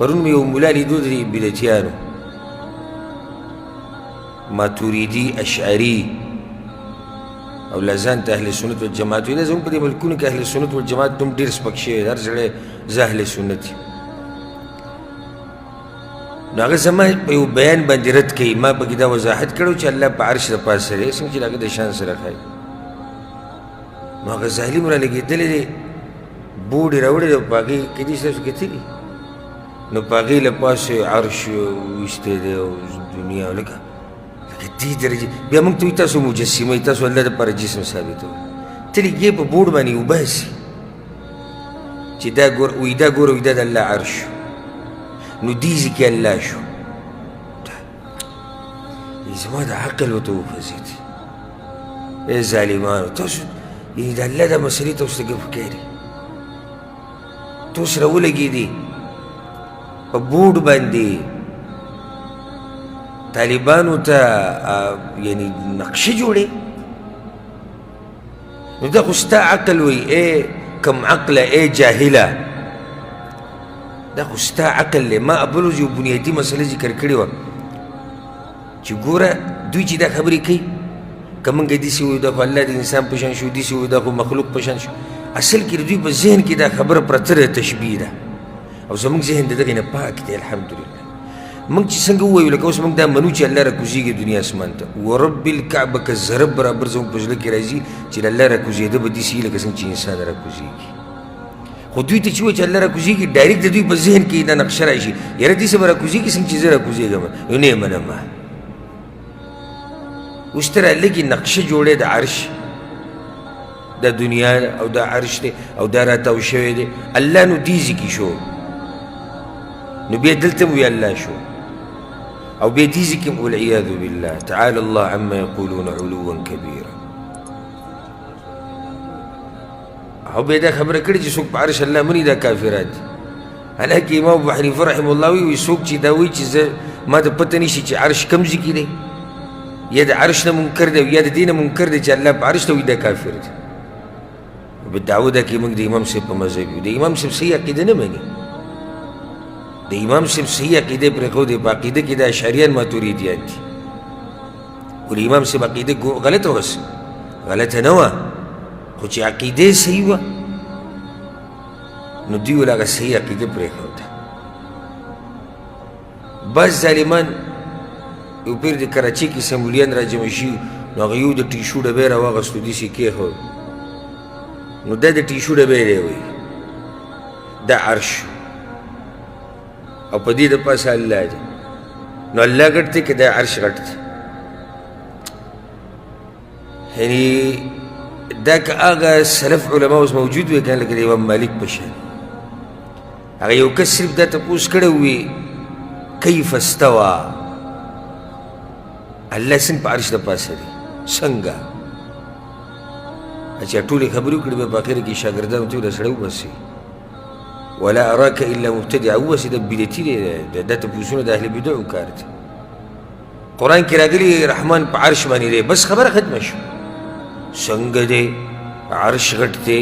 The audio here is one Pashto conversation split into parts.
پرون مې یو ملا لیدو د بدعتیانو ماتوریدي اشعري او لازان ته اهل سنت والجماعت وي دا زموږ په دې ملکونو کې اهل سنت والجماعت هم ډېر سپک شوی هر سړی زه اهل سنت یم نو هغه زما په یو بیان باندې رد کوي ما پکې دا وضاحت کړی چې الله په عرش د پاسه دی څنګه چې د هغه د شان سره ښایي نو هغه ظالم را لګېدلی دی بوډ یې راوړی دی او په هغې کدي ستاسو کتلي نو په هغې له پاسه عرش ویستی دی او دنیا لکه دې درجې بیا موږ ته وایي تاسو مجسمه یې تاسو الله دپاره جسم ثابتوئ ته لږ په بوډ باندې وباسي چې دا ګوره وایي دا ګوره وایي دا د الله عرش نو دې ځکې الله شو زما د عقل ورته وخځېد ای ظالمانو تاسو یعنې د الله دا مسلې تاسو ته ګپ ښکاري تاسو راولګېدې په بوډ باندې طالبانو ته یعنی نقشه جوړې نو دا خو ستا عقل وی ای کم عقله ای جاهله دا خو ستا عقل دی ما ابلوز یو بنیادي مسله ذکر کړې وه چې ګوره دوی چې دا خبرې کوي که موږ داسې وایو دا خو الله د انسان په شان شو داسې وایو دا خو مخلوق په شان شو اصل کې د دوی په ذهن کې دا خبره پرته ده تشبیه ده او زموږ ذهن د دغې نه پاک دی الحمدلله موږ چې څنګه ووایو لکه اوس موږ دا منو چې الله راکوزېږي دنیا اسمان ته ورب الکعبه که ذره برابر زموږ په زړه کې راځي چې د الله راکوزېده به داسې وي لکه څنګه چې انسان راکوزېږي خو دوی ته چې وایي چې الله راکوزېږي ډایرکټ د دوی په ذهن کې دا نقشه راشي یاره داسې به راکوزېږي څنګه چې زه راکوزېږم یو نه یې منم اوس ته رالږي نقشه جوړې د عرش دا دنیا او دا عرش دی او دا راتاو شوی دی الله نو دې ځای کې شو نو بیا دلته وی الله شو او بیا دې ځای کې والعیاذ بالله تعالی الله عما یقولون علوا کبیرا او بیا دا خبره کړې چې څوک په عرش الله مني دا کافرات دي حالانکه امام ابو حنیفه رحمه الله وی څوک چې دا وایي چې زه ما ته پته نشي چې عرش کوم ځای کې دی یا د عرش نه منکر دی یا د دې نه منکر دی چې الله په عرش ته وایي دا کافر دی بدعوه ده کې موږ د امام صاحب په مذهب یو د امام صاحب صحیح عقیده نه مني د امام صاحب صحیح عقیده پرېښودې په عقیده کې د اشعریان ماتوریدیان دي خو د امام صاحب عقیده غلطه اوس غلطه نه وه خو چې عقیده یې صحیح وه نو دوی ول هغه صحیح عقیده پرېښوده بعض ظالمان یو پیر د کراچۍ کې سمبولیان را جمع شي نو هغه یو د ټیشو ډبی را واغېستو داسې کېښود نو دا د ټیشو ډبی دی وایي دا عرش او په دې د پاسه الله دی نو الله غټ دی که دا عرش غټ دی یعنې دا که هغه سلف علما اوس موجود وي که نه لکه د امام مالک په شان هغه یو کس صرف دا تپوس کړی وي کیف استوى الله څنګه په عرش د پاسه دی څنګه چې ټولې خبرې وکړي به په اخر کې شاګردانو ته ویل سړی وباسي ولا اراك الا مبتدعا وباسي د بدعتي دی دا تپوسونه د اهل بدعو کار دی قرآن کې راغلي رحمان په عرش باندې دی بس خبره ختمه شو څنګه دی عرش غټ دی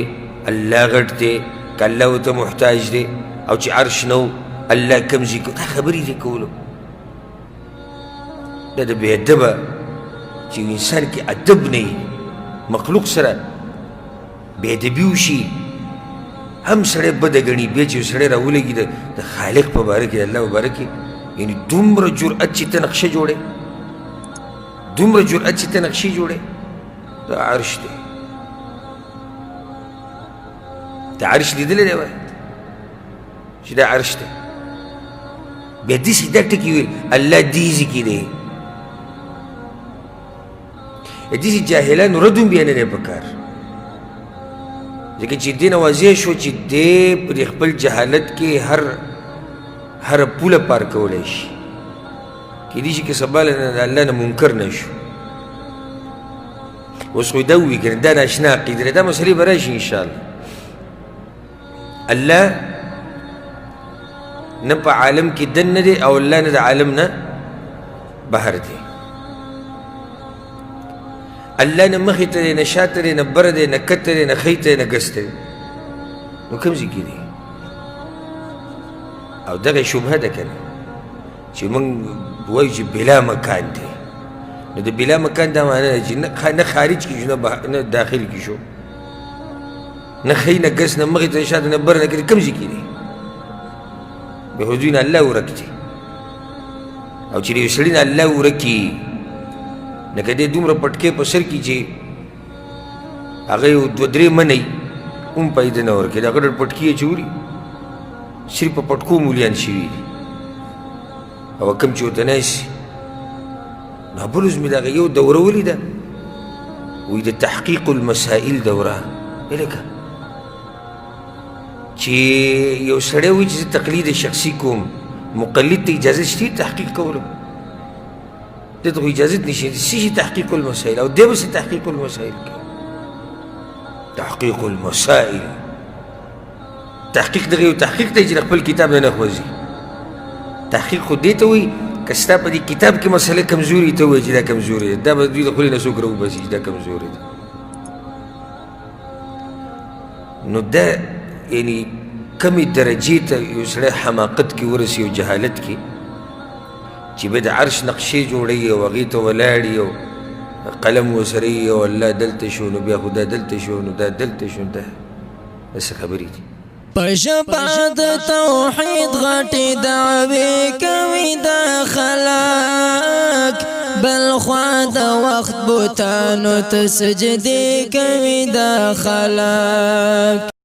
الله غټ دی که الله ورته محتاج دی او چې عرش نه الله کوم ځای دا خبرې دی کولو دا د بې ادبه چې انسان کې ادب نه وي مخلوق سره بې ادبي وشي هم سړی بده ګڼي بیا چې سړی راولګي د خالق په باره کې د الله په باره کې یعنې دومره جرأت چې ته نقشه جوړې دومره جرأت چې ته نقشې جوړې دا عرش دی دا عرش لیدلی دی وایي چې دا عرش دی بیا داسې دا ټکي ویل الله دې ځای کې دی داسې جاهلانو رد هم بیا نه دی پکار ځکه چې دې نه واضح شو چې دی پر خپل جهالت کې هر پوله پار کولی شي کیدای شي که سبا له الله نه منکر نه شو اوس خو دا ووایي که نه دا ناشنا عقیده دی دا مسلې به راشي انشاءالله الله نه په عالم کې دننه دی او الله نه د عالم نه بهر دی الله نه مخې ته دی نه شاته دی نه بره دی نه کته دی نه خی ته دی نه ګس ته دی نو کوم ځای کې دی او دغه شبهه ده کنه چې موږ وایو چې بلا مکان دی نو د بلا مکان دا معنی ده چې نه خارج کې شو نه داخل کې شو نه ښی نه ګس نه مخې ته شاته نه بر نه کړي کوم ځای کې دی بحضور نه الله ورک دی او چې د یو سړي نه الله ورکي لکه دی دومره پټکې په سر کې چې هغه یو دوه درې منی هم پیدا نه ورکوي دا ګډ پټکي یې چوري صرف په پټکو مولیان شوي دي او کوم چې ورته ناست نو بلوز مې دغه یو دوره ولیده وایي د تحقیق المسائل دوره لکه چې یو سړی وایي چې زه تقلید شخصي کوم مقلد ته اجازه شته تحقیق کولو دې ته خو اجازه نشي څه تحقیق المسائل او دی به څه تحقیق المسائل کوي تحقیق المسائل تحقیق دغه یو تحقیق دی چې خپل کتاب نه خوځي تحقیق خو دې ته وایي که ستا په دې کتاب کې مسله کمزوري ته وایي چې دا کمزوري ده دا به دوی د خولې نه څوک راوباسي چې دا کمزوري ده نو دا یعنی کمې درجې ته یو سړی حماقت کې ورسي او جهالت کې چې به د عرش نقشې جوړوي او هغې ته ولاړي او قلم ورسره وي او الله دلته شو نو بیا خو دا دلته شو نو دا دلته شو دا داسې خبرې دي په ژبه د توحید غټې دعوې کوي دا خلک بل خوا د وخت بوتانو ته سجدې کوي دا خلک